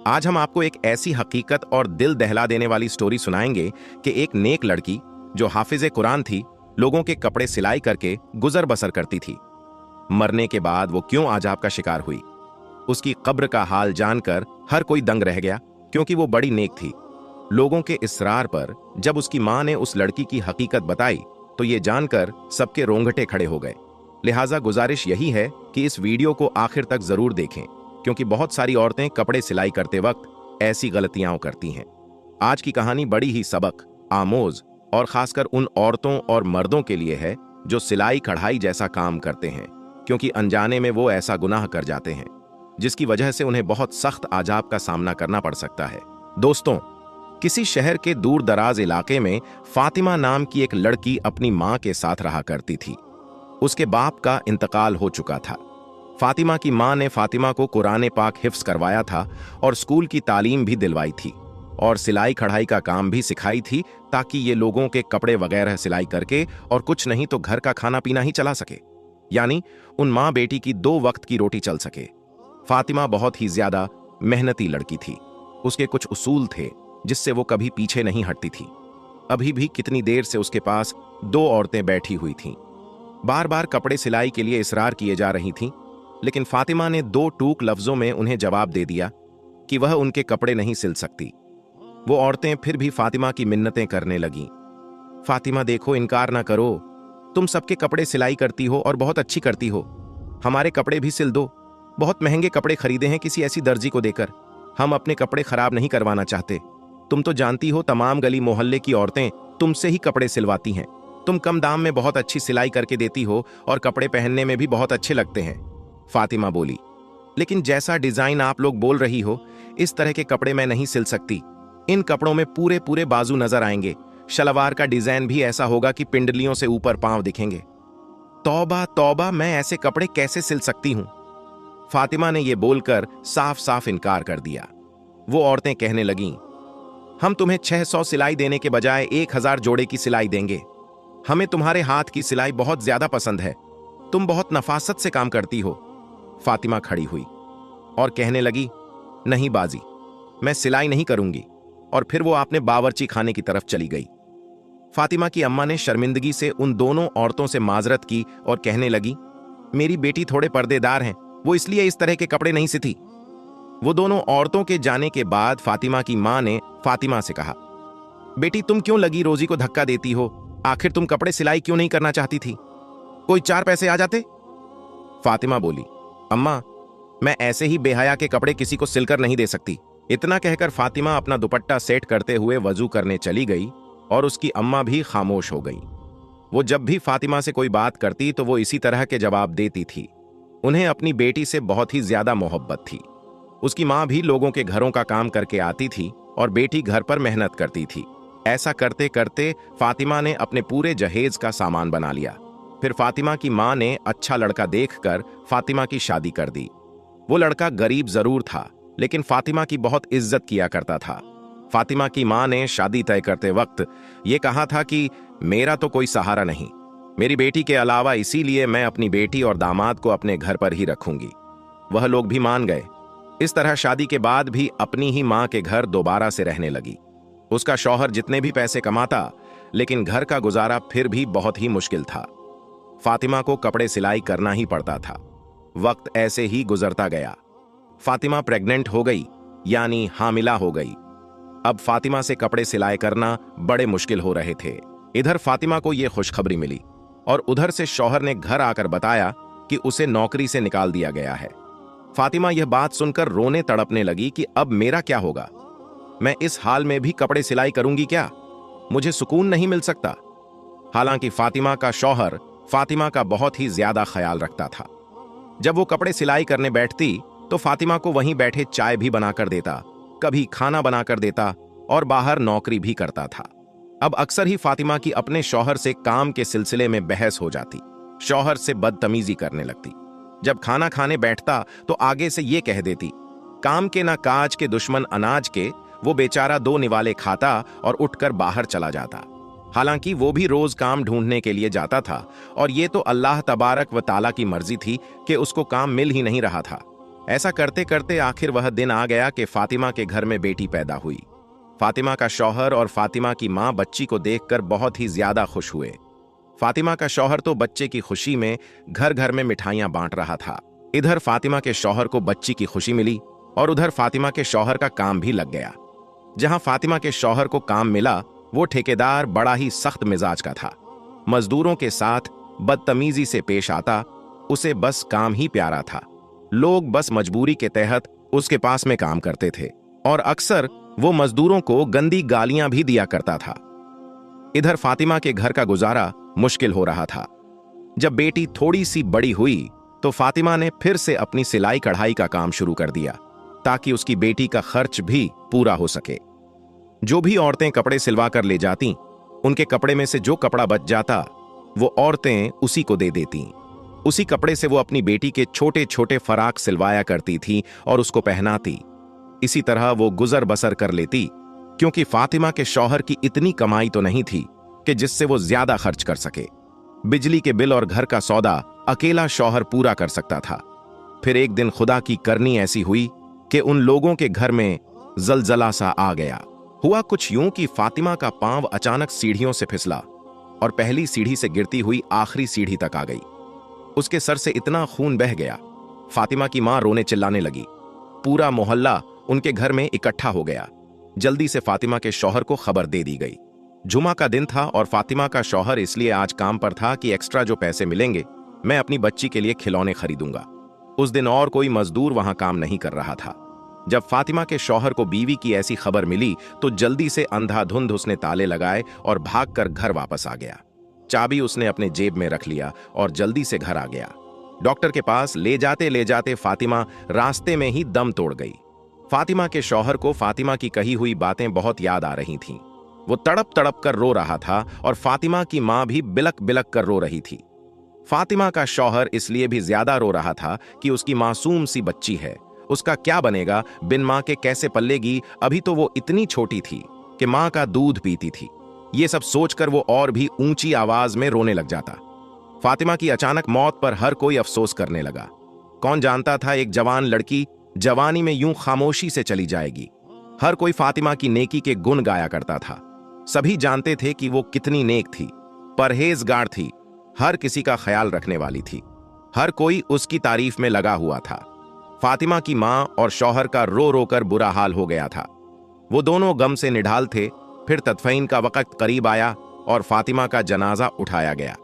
आज हम आपको एक ऐसी हकीकत और दिल दहला देने वाली स्टोरी सुनाएंगे कि एक नेक लड़की जो हाफिज़े कुरान थी, लोगों के कपड़े सिलाई करके गुजर बसर करती थी। मरने के बाद वो क्यों अजाब का शिकार हुई, उसकी कब्र का हाल जानकर हर कोई दंग रह गया, क्योंकि वो बड़ी नेक थी। लोगों के इसरार पर जब उसकी मां ने उस लड़की की हकीकत बताई तो ये जानकर सबके रोंगटे खड़े हो गए। लिहाजा गुजारिश यही है कि इस वीडियो को आखिर तक जरूर देखें, क्योंकि बहुत सारी औरतें कपड़े सिलाई करते वक्त ऐसी गलतियां करती हैं। आज की कहानी बड़ी ही सबक आमोज और खासकर उन औरतों और मर्दों के लिए है जो सिलाई कढ़ाई जैसा काम करते हैं, क्योंकि अनजाने में वो ऐसा गुनाह कर जाते हैं जिसकी वजह से उन्हें बहुत सख्त आजाब का सामना करना पड़ सकता है। दोस्तों, किसी शहर के दूर दराज इलाके में फातिमा नाम की एक लड़की अपनी मां के साथ रहा करती थी। उसके बाप का इंतकाल हो चुका था। फातिमा की मां ने फातिमा को कुरान पाक हिफ्स करवाया था और स्कूल की तालीम भी दिलवाई थी और सिलाई कढ़ाई का काम भी सिखाई थी, ताकि ये लोगों के कपड़े वगैरह सिलाई करके और कुछ नहीं तो घर का खाना पीना ही चला सके, यानी उन मां बेटी की 2 वक्त की रोटी चल सके। फातिमा बहुत ही ज्यादा मेहनती लड़की थी। उसके कुछ उसूल थे जिससे वो कभी पीछे नहीं हटती थी। अभी भी कितनी देर से उसके पास 2 औरतें बैठी हुई थीं। बार बार कपड़े सिलाई के लिए इसरार किए जा रही थीं, लेकिन फातिमा ने 2 टूक लफ्जों में उन्हें जवाब दे दिया कि वह उनके कपड़े नहीं सिल सकती। वो औरतें फिर भी फातिमा की मिन्नतें करने लगीं। फातिमा देखो, इनकार ना करो, तुम सबके कपड़े सिलाई करती हो और बहुत अच्छी करती हो। हमारे कपड़े भी सिल दो। बहुत महंगे कपड़े खरीदे हैं किसी ऐसी दर्जी को देकर। हम अपने कपड़े खराब नहीं करवाना चाहते। तुम तो जानती हो तमाम गली मोहल्ले की औरतें तुमसे ही कपड़े सिलवाती हैं। तुम कम दाम में बहुत अच्छी सिलाई करके देती हो और कपड़े पहनने में भी बहुत अच्छे लगते हैं। फातिमा बोली, लेकिन जैसा डिजाइन आप लोग बोल रही हो, इस तरह के कपड़े मैं नहीं सिल सकती। इन कपड़ों में पूरे पूरे बाजू नजर आएंगे। शलवार का डिजाइन भी ऐसा होगा कि पिंडलियों से ऊपर पांव दिखेंगे। तौबा तौबा, मैं ऐसे कपड़े कैसे सिल सकती हूं? फातिमा ने यह बोलकर साफ साफ इनकार कर दिया। वो औरतें कहने लगीं, हम तुम्हें 600 सिलाई देने के बजाय 1000 जोड़े की सिलाई देंगे। हमें तुम्हारे हाथ की सिलाई बहुत ज्यादा पसंद है। तुम बहुत नफासत से काम करती हो। फातिमा खड़ी हुई और कहने लगी, नहीं बाजी, मैं सिलाई नहीं करूंगी। और फिर वो आपने बावर्ची खाने की तरफ चली गई। फातिमा की अम्मा ने शर्मिंदगी से उन दोनों औरतों से माजरत की और कहने लगी, मेरी बेटी थोड़े पर्देदार हैं, वो इसलिए इस तरह के कपड़े नहीं सिती। वो दोनों औरतों के जाने के बाद फातिमा की मां ने फातिमा से कहा, बेटी तुम क्यों लगी रोजी को धक्का देती हो? आखिर तुम कपड़े सिलाई क्यों नहीं करना चाहती थी? कोई 4 पैसे आ जाते। फातिमा बोली, अम्मा, मैं ऐसे ही बेहया के कपड़े किसी को सिलकर नहीं दे सकती। इतना कहकर फातिमा अपना दुपट्टा सेट करते हुए वजू करने चली गई और उसकी अम्मा भी खामोश हो गई। वो जब भी फातिमा से कोई बात करती तो वो इसी तरह के जवाब देती थी। उन्हें अपनी बेटी से बहुत ही ज्यादा मोहब्बत थी। उसकी मां भी लोगों के घरों का काम करके आती थी और बेटी घर पर मेहनत करती थी। ऐसा करते करते फातिमा ने अपने पूरे जहेज का सामान बना लिया। फिर फातिमा की मां ने अच्छा लड़का देखकर फातिमा की शादी कर दी। वो लड़का गरीब जरूर था, लेकिन फातिमा की बहुत इज्जत किया करता था। फातिमा की मां ने शादी तय करते वक्त ये कहा था कि मेरा तो कोई सहारा नहीं, मेरी बेटी के अलावा, इसीलिए मैं अपनी बेटी और दामाद को अपने घर पर ही रखूंगी। वह लोग भी मान गए। इस तरह शादी के बाद भी अपनी ही मां के घर दोबारा से रहने लगी। उसका शौहर जितने भी पैसे कमाता, लेकिन घर का गुजारा फिर भी बहुत ही मुश्किल था। फातिमा को कपड़े सिलाई करना ही पड़ता था। वक्त ऐसे ही गुजरता गया। फातिमा प्रेग्नेंट हो गई, यानी हामिला हो गई। अब फातिमा से कपड़े सिलाई करना बड़े मुश्किल हो रहे थे। इधर फातिमा को यह खुशखबरी मिली और उधर से शौहर ने घर आकर बताया कि उसे नौकरी से निकाल दिया गया है। फातिमा यह बात सुनकर रोने तड़पने लगी कि अब मेरा क्या होगा? मैं इस हाल में भी कपड़े सिलाई करूंगी क्या? मुझे सुकून नहीं मिल सकता। हालांकि फातिमा का शौहर फातिमा का बहुत ही ज्यादा ख्याल रखता था। जब वो कपड़े सिलाई करने बैठती तो फातिमा को वहीं बैठे चाय भी बनाकर देता, कभी खाना बनाकर देता और बाहर नौकरी भी करता था। अब अक्सर ही फातिमा की अपने शौहर से काम के सिलसिले में बहस हो जाती। शौहर से बदतमीजी करने लगती। जब खाना खाने बैठता तो आगे से ये कह देती, काम के ना काज के दुश्मन अनाज के, वो बेचारा 2 निवाले खाता और उठकर बाहर चला जाता। हालांकि वो भी रोज काम ढूंढने के लिए जाता था और ये तो अल्लाह तबारक व ताला की मर्जी थी कि उसको काम मिल ही नहीं रहा था। ऐसा करते करते आखिर वह दिन आ गया कि फातिमा के घर में बेटी पैदा हुई। फातिमा का शौहर और फातिमा की मां बच्ची को देखकर बहुत ही ज्यादा खुश हुए। फातिमा का शौहर तो बच्चे की खुशी में घर घर में मिठाइयां बांट रहा था। इधर फातिमा के शौहर को बच्ची की खुशी मिली और उधर फातिमा के शौहर का काम भी लग गया। जहां फातिमा के शौहर को काम मिला, वो ठेकेदार बड़ा ही सख्त मिजाज का था। मजदूरों के साथ बदतमीजी से पेश आता। उसे बस काम ही प्यारा था। लोग बस मजबूरी के तहत उसके पास में काम करते थे और अक्सर वो मजदूरों को गंदी गालियां भी दिया करता था। इधर फातिमा के घर का गुजारा मुश्किल हो रहा था। जब बेटी थोड़ी सी बड़ी हुई तो फातिमा ने फिर से अपनी सिलाई कढ़ाई का काम शुरू कर दिया ताकि उसकी बेटी का खर्च भी पूरा हो सके। जो भी औरतें कपड़े सिलवा कर ले जाती, उनके कपड़े में से जो कपड़ा बच जाता वो औरतें उसी को दे देती। उसी कपड़े से वो अपनी बेटी के छोटे छोटे फराक सिलवाया करती थी और उसको पहनाती। इसी तरह वो गुजर बसर कर लेती, क्योंकि फातिमा के शौहर की इतनी कमाई तो नहीं थी कि जिससे वो ज्यादा खर्च कर सके। बिजली के बिल और घर का सौदा अकेला शौहर पूरा कर सकता था। फिर एक दिन खुदा की करनी ऐसी हुई कि उन लोगों के घर में जलजला सा आ गया। हुआ कुछ यूं कि फातिमा का पांव अचानक सीढ़ियों से फिसला और पहली सीढ़ी से गिरती हुई आखिरी सीढ़ी तक आ गई। उसके सर से इतना खून बह गया। फातिमा की मां रोने चिल्लाने लगी। पूरा मोहल्ला उनके घर में इकट्ठा हो गया। जल्दी से फातिमा के शौहर को खबर दे दी गई। जुमा का दिन था और फातिमा का शौहर इसलिए आज काम पर था कि एक्स्ट्रा जो पैसे मिलेंगे मैं अपनी बच्ची के लिए खिलौने खरीदूंगा। उस दिन और कोई मजदूर वहां काम नहीं कर रहा था। जब फातिमा के शौहर को बीवी की ऐसी खबर मिली तो जल्दी से अंधाधुंध उसने ताले लगाए और भागकर घर वापस आ गया। चाबी उसने अपने जेब में रख लिया और जल्दी से घर आ गया। डॉक्टर के पास ले जाते फातिमा रास्ते में ही दम तोड़ गई। फातिमा के शौहर को फातिमा की कही हुई बातें बहुत याद आ रही थीं। वो तड़प तड़प कर रो रहा था और फातिमा की मां भी बिलक बिलक कर रो रही थी। फातिमा का शौहर इसलिए भी ज्यादा रो रहा था कि उसकी मासूम सी बच्ची है, उसका क्या बनेगा, बिन मां के कैसे पल्लेगी। अभी तो वो इतनी छोटी थी कि मां का दूध पीती थी। ये सब सोचकर वो और भी ऊंची आवाज में रोने लग जाता। फातिमा की अचानक मौत पर हर कोई अफसोस करने लगा। कौन जानता था एक जवान लड़की जवानी में यूं खामोशी से चली जाएगी। हर कोई फातिमा की नेकी के गुण गाया करता था। सभी जानते थे कि वो कितनी नेक थी, परहेजगार थी, हर किसी का ख्याल रखने वाली थी। हर कोई उसकी तारीफ में लगा हुआ था। फातिमा की मां और शौहर का रो रो कर बुरा हाल हो गया था। वो दोनों गम से निढाल थे। फिर तदफीन का वक्त करीब आया और फातिमा का जनाजा उठाया गया।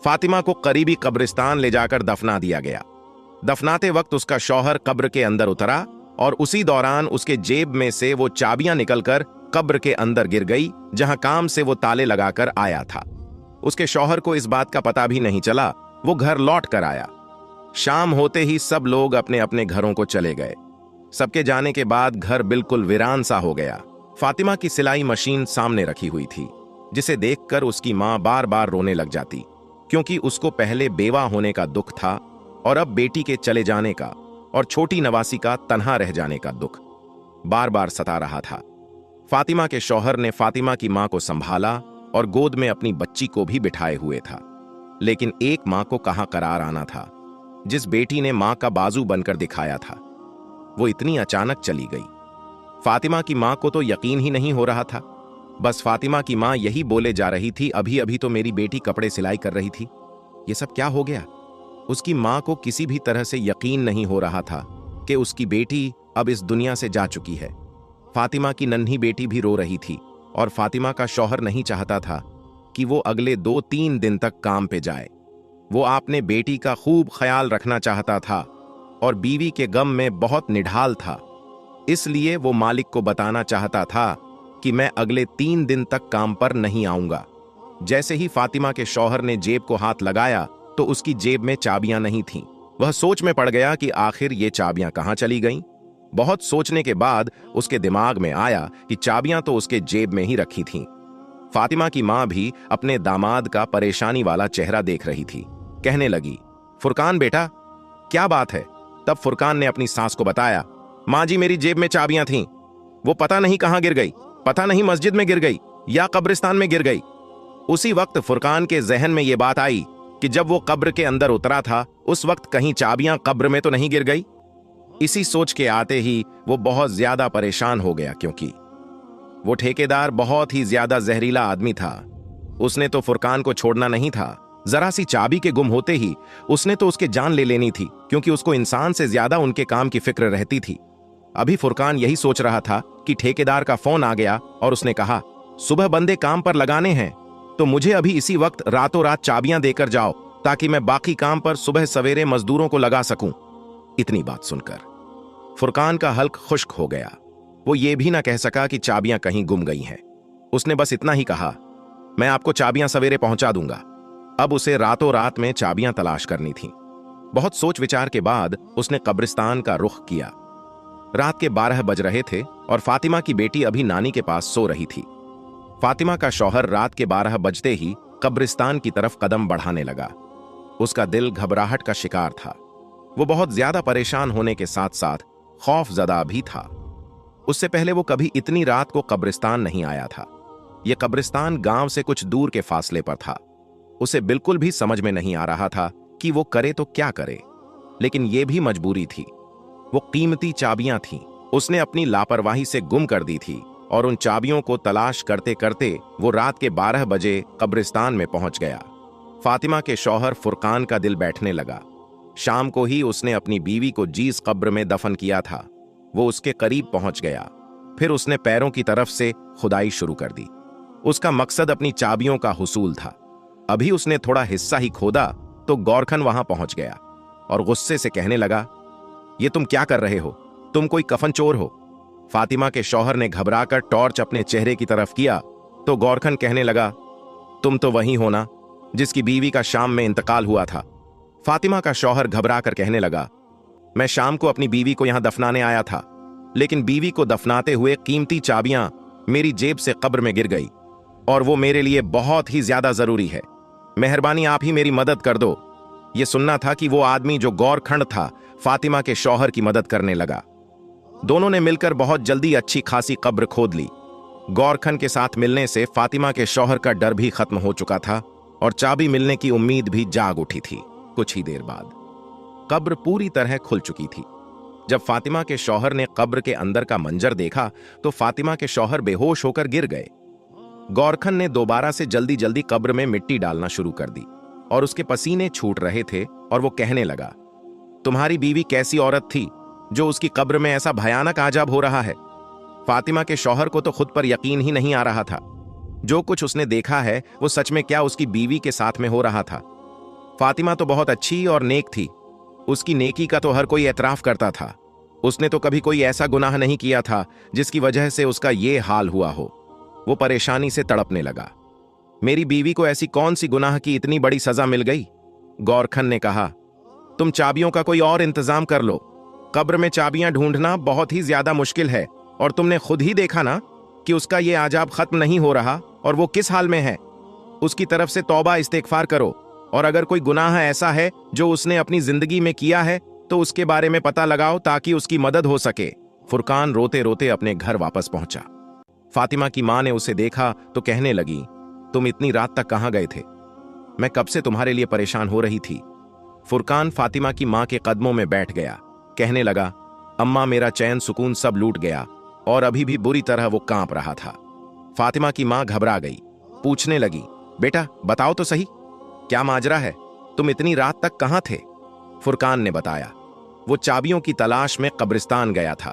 फातिमा को करीबी कब्रिस्तान ले जाकर दफना दिया गया। दफनाते वक्त उसका शौहर कब्र के अंदर उतरा और उसी दौरान उसके जेब में से वो चाबियां निकलकर कब्र के अंदर गिर गई, जहां काम से वो ताले लगाकर आया था। उसके शौहर को इस बात का पता भी नहीं चला। वो घर लौट कर आया। शाम होते ही सब लोग अपने अपने घरों को चले गए। सबके जाने के बाद घर बिल्कुल वीरान सा हो गया। फातिमा की सिलाई मशीन सामने रखी हुई थी, जिसे देखकर उसकी मां बार बार रोने लग जाती, क्योंकि उसको पहले बेवा होने का दुख था और अब बेटी के चले जाने का और छोटी नवासी का तन्हा रह जाने का दुख बार बार सता रहा था। फातिमा के शौहर ने फातिमा की मां को संभाला और गोद में अपनी बच्ची को भी बिठाए हुए था। लेकिन एक मां को कहां करार आना था। जिस बेटी ने मां का बाजू बनकर दिखाया था, वो इतनी अचानक चली गई। फातिमा की मां को तो यकीन ही नहीं हो रहा था। बस फातिमा की मां यही बोले जा रही थी, अभी अभी तो मेरी बेटी कपड़े सिलाई कर रही थी, ये सब क्या हो गया। उसकी मां को किसी भी तरह से यकीन नहीं हो रहा था कि उसकी बेटी अब इस दुनिया से जा चुकी है। फातिमा की नन्ही बेटी भी रो रही थी और फातिमा का शौहर नहीं चाहता था कि वो अगले 2-3 दिन तक काम पे जाए। वो अपने बेटी का खूब ख्याल रखना चाहता था और बीवी के गम में बहुत निढाल था। इसलिए वो मालिक को बताना चाहता था कि मैं अगले 3 दिन तक काम पर नहीं आऊंगा। जैसे ही फातिमा के शौहर ने जेब को हाथ लगाया तो उसकी जेब में चाबियां नहीं थीं। वह सोच में पड़ गया कि आखिर ये चाबियां कहां चली गईं। बहुत सोचने के बाद उसके दिमाग में आया कि चाबियां तो उसके जेब में ही रखी थीं। फातिमा की मां भी अपने दामाद का परेशानी वाला चेहरा देख रही थी। कहने लगी, फुरकान बेटा, क्या बात है। तब फुरकान ने अपनी सास को बताया, मां जी मेरी जेब में चाबियां थीं, वो पता नहीं कहां गिर गई, पता नहीं मस्जिद में गिर गई या कब्रिस्तान में गिर गई। उसी वक्त फुरकान के जहन में यह बात आई कि जब वो कब्र के अंदर उतरा था उस वक्त कहीं चाबियां कब्र में तो नहीं गिर गई। इसी सोच के आते ही वो बहुत ज्यादा परेशान हो गया, क्योंकि वो ठेकेदार बहुत ही ज्यादा जहरीला आदमी था। उसने तो फुरकान को छोड़ना नहीं था। जरा सी चाबी के गुम होते ही उसने तो उसके जान ले लेनी थी, क्योंकि उसको इंसान से ज्यादा उनके काम की फिक्र रहती थी। अभी फुरकान यही सोच रहा था कि ठेकेदार का फोन आ गया और उसने कहा, सुबह बंदे काम पर लगाने हैं, तो मुझे अभी इसी वक्त रातों रात चाबियां देकर जाओ, ताकि मैं बाकी काम पर सुबह सवेरे मजदूरों को लगा सकूं। इतनी बात सुनकर फुरकान का हल्क खुश्क हो गया। वो ये भी ना कह सका कि चाबियां कहीं गुम गई हैं। उसने बस इतना ही कहा, मैं आपको चाबियां सवेरे पहुंचा दूंगा। अब उसे रातों रात में चाबियां तलाश करनी थी। बहुत सोच विचार के बाद उसने कब्रिस्तान का रुख किया। रात के 12 बज रहे थे और फातिमा की बेटी अभी नानी के पास सो रही थी। फातिमा का शौहर रात के 12 बजते ही कब्रिस्तान की तरफ कदम बढ़ाने लगा। उसका दिल घबराहट का शिकार था। वो बहुत ज्यादा परेशान होने के साथ साथ खौफजदा भी था। उससे पहले वो कभी इतनी रात को कब्रिस्तान नहीं आया था। यह कब्रिस्तान गांव से कुछ दूर के फासले पर था। उसे बिल्कुल भी समझ में नहीं आ रहा था कि वो करे तो क्या करे, लेकिन यह भी मजबूरी थी। वो कीमती चाबियां थीं, उसने अपनी लापरवाही से गुम कर दी थी, और उन चाबियों को तलाश करते करते वो रात के 12 बजे कब्रिस्तान में पहुंच गया। फातिमा के शौहर फुरकान का दिल बैठने लगा। शाम को ही उसने अपनी बीवी को जिस कब्र में दफन किया था, वो उसके करीब पहुंच गया। फिर उसने पैरों की तरफ से खुदाई शुरू कर दी। उसका मकसद अपनी चाबियों का हुसूल था। अभी उसने थोड़ा हिस्सा ही खोदा तो गौरखन वहां पहुंच गया और गुस्से से कहने लगा, ये तुम क्या कर रहे हो? तुम कोई कफन चोर हो? फातिमा के शौहर ने घबराकर टॉर्च अपने चेहरे की तरफ किया तो गौरखन कहने लगा, तुम तो वही हो ना जिसकी बीवी का शाम में इंतकाल हुआ था। फातिमा का शौहर घबराकर कहने लगा, मैं शाम को अपनी बीवी को यहां दफनाने आया था, लेकिन बीवी को दफनाते हुए कीमती चाबियां मेरी जेब से कब्र में गिर गई, और वो मेरे लिए बहुत ही ज्यादा जरूरी है। मेहरबानी आप ही मेरी मदद कर दो। ये सुनना था कि वो आदमी जो गौरखंड था फातिमा के शौहर की मदद करने लगा। दोनों ने मिलकर बहुत जल्दी अच्छी खासी कब्र खोद ली। गौरखंड के साथ मिलने से फातिमा के शौहर का डर भी खत्म हो चुका था और चाबी मिलने की उम्मीद भी जाग उठी थी। कुछ ही देर बाद कब्र पूरी तरह खुल चुकी थी। जब फातिमा के शौहर ने कब्र के अंदर का मंजर देखा तो फातिमा के शौहर बेहोश होकर गिर गए। गौरखन ने दोबारा से जल्दी जल्दी कब्र में मिट्टी डालना शुरू कर दी और उसके पसीने छूट रहे थे, और वो कहने लगा, तुम्हारी बीवी कैसी औरत थी जो उसकी कब्र में ऐसा भयानक आजाब हो रहा है? फातिमा के शौहर को तो खुद पर यकीन ही नहीं आ रहा था। जो कुछ उसने देखा है वो सच में क्या उसकी बीवी के साथ में हो रहा था? फातिमा तो बहुत अच्छी और नेक थी। उसकी नेकी का तो हर कोई एतराफ करता था। उसने तो कभी कोई ऐसा गुनाह नहीं किया था जिसकी वजह से उसका ये हाल हुआ हो। वो परेशानी से तड़पने लगा। मेरी बीवी को ऐसी कौन सी गुनाह की इतनी बड़ी सजा मिल गई? गौरखन ने कहा, तुम चाबियों का कोई और इंतजाम कर लो। कब्र में चाबियां ढूंढना बहुत ही ज्यादा मुश्किल है, और तुमने खुद ही देखा ना कि उसका ये आजाब खत्म नहीं हो रहा और वो किस हाल में है। उसकी तरफ से तौबा इस्तिगफार करो, और अगर कोई गुनाह ऐसा है जो उसने अपनी जिंदगी में किया है तो उसके बारे में पता लगाओ ताकि उसकी मदद हो सके। फुरकान रोते रोते अपने घर वापस पहुंचा। फातिमा की मां ने उसे देखा तो कहने लगी, तुम इतनी रात तक कहां गए थे? मैं कब से तुम्हारे लिए परेशान हो रही थी। फुरकान फातिमा की मां के कदमों में बैठ गया, कहने लगा, अम्मा मेरा चैन सुकून सब लूट गया, और अभी भी बुरी तरह वो कांप रहा था। फातिमा की मां घबरा गई, पूछने लगी, बेटा बताओ तो सही, क्या माजरा है? तुम इतनी रात तक कहां थे? फुरकान ने बताया, वो चाबियों की तलाश में कब्रिस्तान गया था,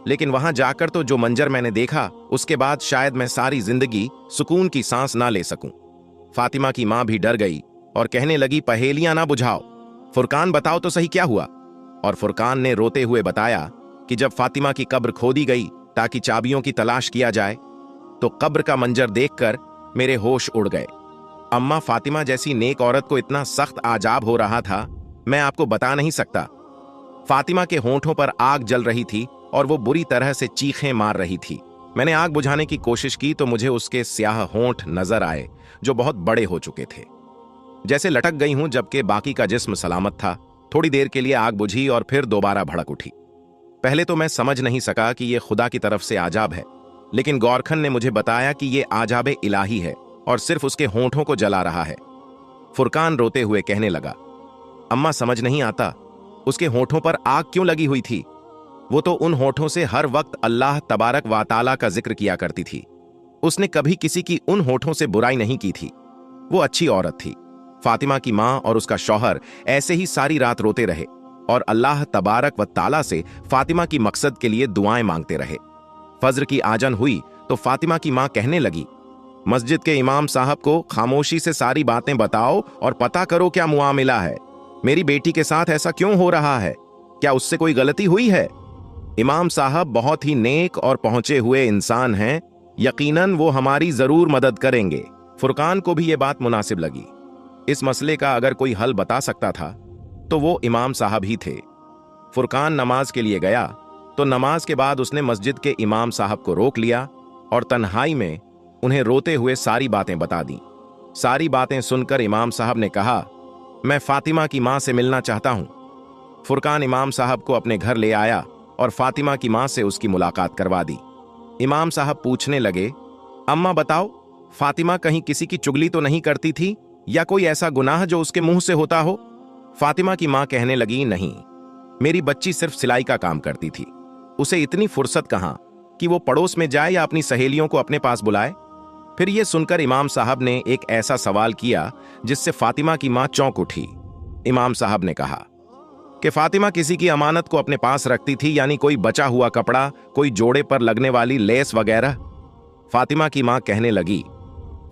लेकिन वहां जाकर तो जो मंजर मैंने देखा उसके बाद शायद मैं सारी जिंदगी सुकून की सांस ना ले सकूं। फातिमा की मां भी डर गई और कहने लगी, पहेलियां ना बुझाओ, फुरकान बताओ तो सही क्या हुआ? और फुरकान ने रोते हुए बताया कि जब फातिमा की कब्र खोदी गई ताकि चाबियों की तलाश किया जाए तो कब्र का मंजर देखकर मेरे होश उड़ गए। अम्मा, फातिमा जैसी नेक औरत को इतना सख्त आजाब हो रहा था, मैं आपको बता नहीं सकता। फातिमा के होंठों पर आग जल रही थी और वो बुरी तरह से चीखें मार रही थी। मैंने आग बुझाने की कोशिश की तो मुझे उसके स्याह होंठ नजर आए जो बहुत बड़े हो चुके थे, जैसे लटक गई हूं, जबकि बाकी का जिस्म सलामत था। थोड़ी देर के लिए आग बुझी और फिर दोबारा भड़क उठी। पहले तो मैं समझ नहीं सका कि यह खुदा की तरफ से आजाब है, लेकिन गौरखन ने मुझे बताया कि यह आजाब इलाही है और सिर्फ उसके होंठों को जला रहा है। फुरकान रोते हुए कहने लगा, अम्मा समझ नहीं आता, उसके होंठों पर आग क्यों लगी हुई थी? वो तो उन होठों से हर वक्त अल्लाह तबारक व ताला का जिक्र किया करती थी। उसने कभी किसी की उन होठों से बुराई नहीं की थी। वो अच्छी औरत थी। फातिमा की माँ और उसका शौहर ऐसे ही सारी रात रोते रहे और अल्लाह तबारक व ताला से फातिमा की मकसद के लिए दुआएं मांगते रहे। फज्र की आजन हुई तो फातिमा की माँ कहने लगी, मस्जिद के इमाम साहब को खामोशी से सारी बातें बताओ और पता करो क्या मुआमिला है। मेरी बेटी के साथ ऐसा क्यों हो रहा है? क्या उससे कोई गलती हुई है? इमाम साहब बहुत ही नेक और पहुंचे हुए इंसान हैं, यकीनन वो हमारी जरूर मदद करेंगे। फुरकान को भी ये बात मुनासिब लगी। इस मसले का अगर कोई हल बता सकता था तो वो इमाम साहब ही थे। फुरकान नमाज के लिए गया तो नमाज के बाद उसने मस्जिद के इमाम साहब को रोक लिया और तन्हाई में उन्हें रोते हुए सारी बातें बता दी। सारी बातें सुनकर इमाम साहब ने कहा, मैं फातिमा की मां से मिलना चाहता हूं। फुरकान इमाम साहब को अपने घर ले आया और फातिमा की मां से उसकी मुलाकात करवा दी। इमाम साहब पूछने लगे, अम्मा बताओ, फातिमा कहीं किसी की चुगली तो नहीं करती थी या कोई ऐसा गुनाह जो उसके मुंह से होता हो? फातिमा की मां कहने लगी, नहीं, मेरी बच्ची सिर्फ सिलाई का काम करती थी। उसे इतनी फुर्सत कहां कि वो पड़ोस में जाए या अपनी सहेलियों को अपने पास बुलाए। फिर यह सुनकर इमाम साहब ने एक ऐसा सवाल किया जिससे फातिमा की मां चौंक उठी। इमाम साहब ने कहा कि फातिमा किसी की अमानत को अपने पास रखती थी, यानी कोई बचा हुआ कपड़ा, कोई जोड़े पर लगने वाली लेस वगैरह। फातिमा की मां कहने लगी,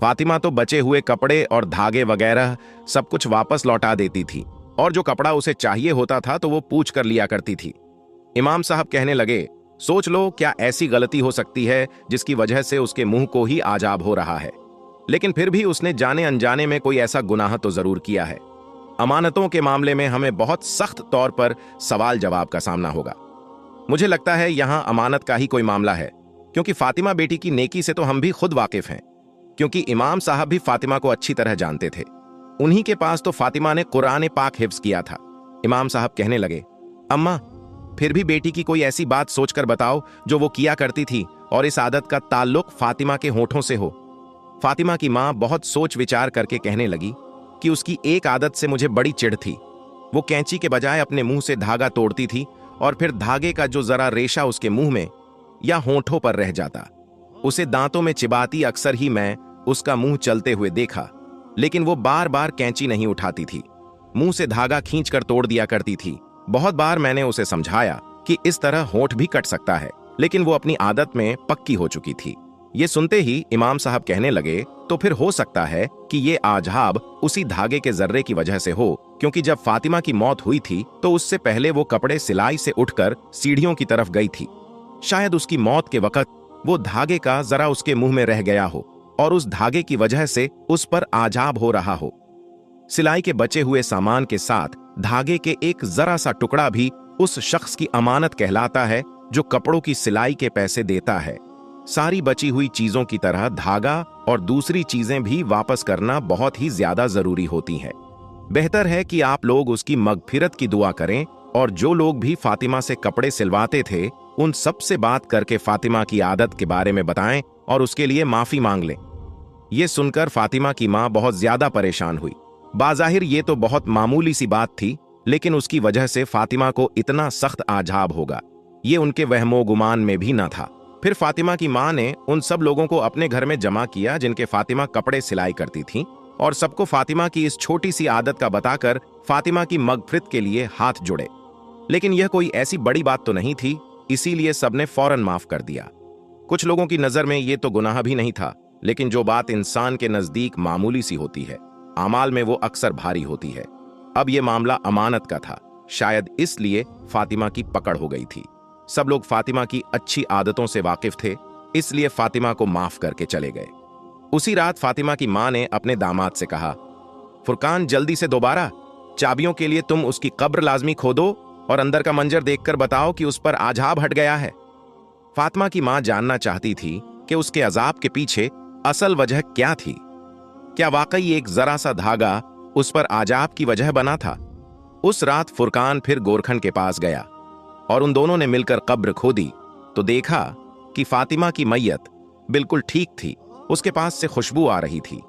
फातिमा तो बचे हुए कपड़े और धागे वगैरह सब कुछ वापस लौटा देती थी और जो कपड़ा उसे चाहिए होता था तो वो पूछ कर लिया करती थी। इमाम साहब कहने लगे, सोच लो क्या ऐसी गलती हो सकती है जिसकी वजह से उसके मुंह को ही आजाब हो रहा है, लेकिन फिर भी उसने जाने अनजाने में कोई ऐसा गुनाह तो जरूर किया है। अमानतों के मामले में हमें बहुत सख्त तौर पर सवाल जवाब का सामना होगा। मुझे लगता है यहां अमानत का ही कोई मामला है, क्योंकि फातिमा बेटी की नेकी से तो हम भी खुद वाकिफ हैं, क्योंकि इमाम साहब भी फातिमा को अच्छी तरह जानते थे। उन्हीं के पास तो फातिमा ने कुरान पाक हिफ्ज किया था। इमाम साहब कहने लगे, अम्मा फिर भी बेटी की कोई ऐसी बात सोचकर बताओ जो वो किया करती थी और इस आदत का ताल्लुक फातिमा के होठों से हो। फातिमा की मां बहुत सोच विचार करके कहने लगी कि उसकी एक आदत से मुझे बड़ी चिढ़ थी। वो कैंची के बजाय अपने मुंह से धागा तोड़ती थी और फिर धागे का जो जरा रेशा उसके मुंह में या होठों पर रह जाता उसे दांतों में चिबाती अक्सर ही मैं उसका मुंह चलते हुए देखा, लेकिन वो बार बार कैंची नहीं उठाती थी, मुंह से धागा खींचकर तोड़ दिया करती थी। बहुत बार मैंने उसे समझाया कि इस तरह होठ भी कट सकता है, लेकिन वो अपनी आदत में पक्की हो चुकी थी। ये सुनते ही इमाम साहब कहने लगे, तो फिर हो सकता है कि ये आजाब उसी धागे के जर्रे की वजह से हो, क्योंकि जब फातिमा की मौत हुई थी तो उससे पहले वो कपड़े सिलाई से उठकर सीढ़ियों की तरफ गई थी। शायद उसकी मौत के वक्त वो धागे का जरा उसके मुंह में रह गया हो और उस धागे की वजह से उस पर आजाब हो रहा हो। सिलाई के बचे हुए सामान के साथ धागे के एक जरा सा टुकड़ा भी उस शख्स की अमानत कहलाता है जो कपड़ों की सिलाई के पैसे देता है। सारी बची हुई चीजों की तरह धागा और दूसरी चीजें भी वापस करना बहुत ही ज्यादा जरूरी होती हैं। बेहतर है कि आप लोग उसकी मगफिरत की दुआ करें और जो लोग भी फातिमा से कपड़े सिलवाते थे उन सब से बात करके फातिमा की आदत के बारे में बताएं और उसके लिए माफी मांग लें। यह सुनकर फातिमा की मां बहुत ज्यादा परेशान हुई। बाजाहिर ये तो बहुत मामूली सी बात थी, लेकिन उसकी वजह से फातिमा को इतना सख्त आजाब होगा ये उनके वहमो गुमान में भी न था। फिर फातिमा की मां ने उन सब लोगों को अपने घर में जमा किया जिनके फातिमा कपड़े सिलाई करती थी और सबको फातिमा की इस छोटी सी आदत का बताकर फातिमा की मगफिरत के लिए हाथ जोड़े। लेकिन यह कोई ऐसी बड़ी बात तो नहीं थी, इसीलिए सबने फौरन माफ कर दिया। कुछ लोगों की नजर में यह तो गुनाह भी नहीं था, लेकिन जो बात इंसान के नजदीक मामूली सी होती है, आमाल में वो अक्सर भारी होती है। अब यह मामला अमानत का था, शायद इसलिए फातिमा की पकड़ हो गई थी। सब लोग फातिमा की अच्छी आदतों से वाकिफ थे, इसलिए फातिमा को माफ करके चले गए। उसी रात फातिमा की मां ने अपने दामाद से कहा, फुरकान जल्दी से दोबारा चाबियों के लिए तुम उसकी कब्र लाजमी खोदो और अंदर का मंजर देखकर बताओ कि उस पर आजाब हट गया है। फातिमा की मां जानना चाहती थी कि उसके अजाब के पीछे असल वजह क्या थी। क्या वाकई एक जरा सा धागा उस पर आजाब की वजह बना था? उस रात फुरकान फिर गोरखन के पास गया और उन दोनों ने मिलकर कब्र खोदी तो देखा कि फातिमा की मैयत बिल्कुल ठीक थी। उसके पास से खुशबू आ रही थी,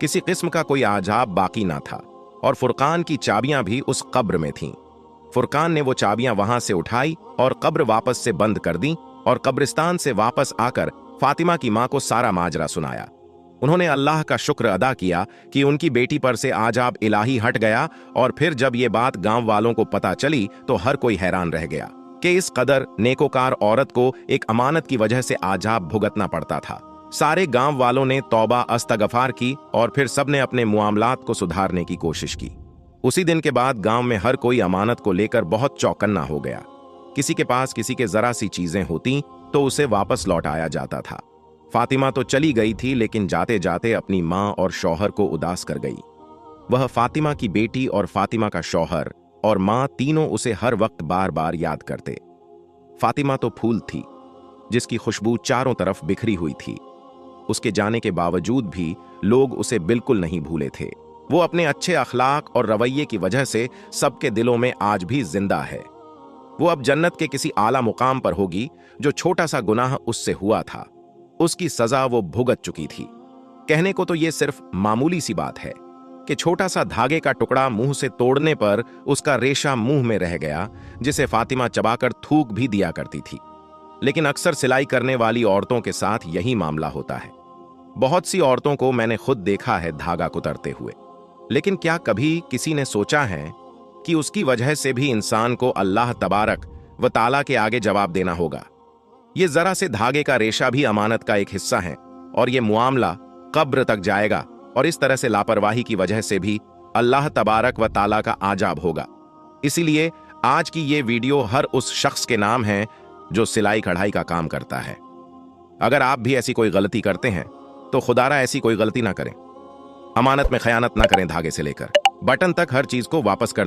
किसी किस्म का कोई आजाब बाकी ना था और फुरकान की चाबियां भी उस कब्र में थीं। फुरकान ने वो चाबियां वहां से उठाई और कब्र वापस से बंद कर दी और कब्रिस्तान से वापस आकर फातिमा की मां को सारा माजरा सुनाया। उन्होंने अल्लाह का शुक्र अदा किया कि उनकी बेटी पर से आजाब इलाही हट गया। और फिर जब ये बात गांव वालों को पता चली तो हर कोई हैरान रह गया कि इस कदर नेकोकार औरत को एक अमानत की वजह से आजाब भुगतना पड़ता था। सारे गांव वालों ने तौबा अस्तगफार की और फिर सबने अपने मुआमलात को सुधारने की कोशिश की। उसी दिन के बाद गांव में हर कोई अमानत को लेकर बहुत चौकन्ना हो गया। किसी के पास किसी के जरा सी चीजें होती तो उसे वापस लौटाया जाता था। फातिमा तो चली गई थी, लेकिन जाते जाते अपनी मां और शौहर को उदास कर गई। वह फातिमा की बेटी और फातिमा का शौहर और मां तीनों उसे हर वक्त बार बार याद करते। फातिमा तो फूल थी जिसकी खुशबू चारों तरफ बिखरी हुई थी। उसके जाने के बावजूद भी लोग उसे बिल्कुल नहीं भूले थे। वो अपने अच्छे अखलाक और रवैये की वजह से सबके दिलों में आज भी जिंदा है। वो अब जन्नत के किसी आला मुकाम पर होगी। जो छोटा सा गुनाह उससे हुआ था, उसकी सजा वो भुगत चुकी थी। कहने को तो ये सिर्फ मामूली सी बात है कि छोटा सा धागे का टुकड़ा मुंह से तोड़ने पर उसका रेशा मुंह में रह गया, जिसे फातिमा चबाकर थूक भी दिया करती थी। लेकिन अक्सर सिलाई करने वाली औरतों के साथ यही मामला होता है। बहुत सी औरतों को मैंने खुद देखा है धागा कुतरते हुए, लेकिन क्या कभी किसी ने सोचा है कि उसकी वजह से भी इंसान को अल्लाह तबारक व ताला के आगे जवाब देना होगा। ये जरा से धागे का रेशा भी अमानत का एक हिस्सा है और ये मुआमला कब्र तक जाएगा। और इस तरह से लापरवाही की वजह से भी अल्लाह तबारक व ताला का आजाब होगा। इसीलिए आज की ये वीडियो हर उस शख्स के नाम है जो सिलाई कढ़ाई का काम करता है। अगर आप भी ऐसी कोई गलती करते हैं तो खुदारा ऐसी कोई गलती ना करें। अमानत में खयानत ना करें। धागे से लेकर बटन तक हर चीज को वापस कर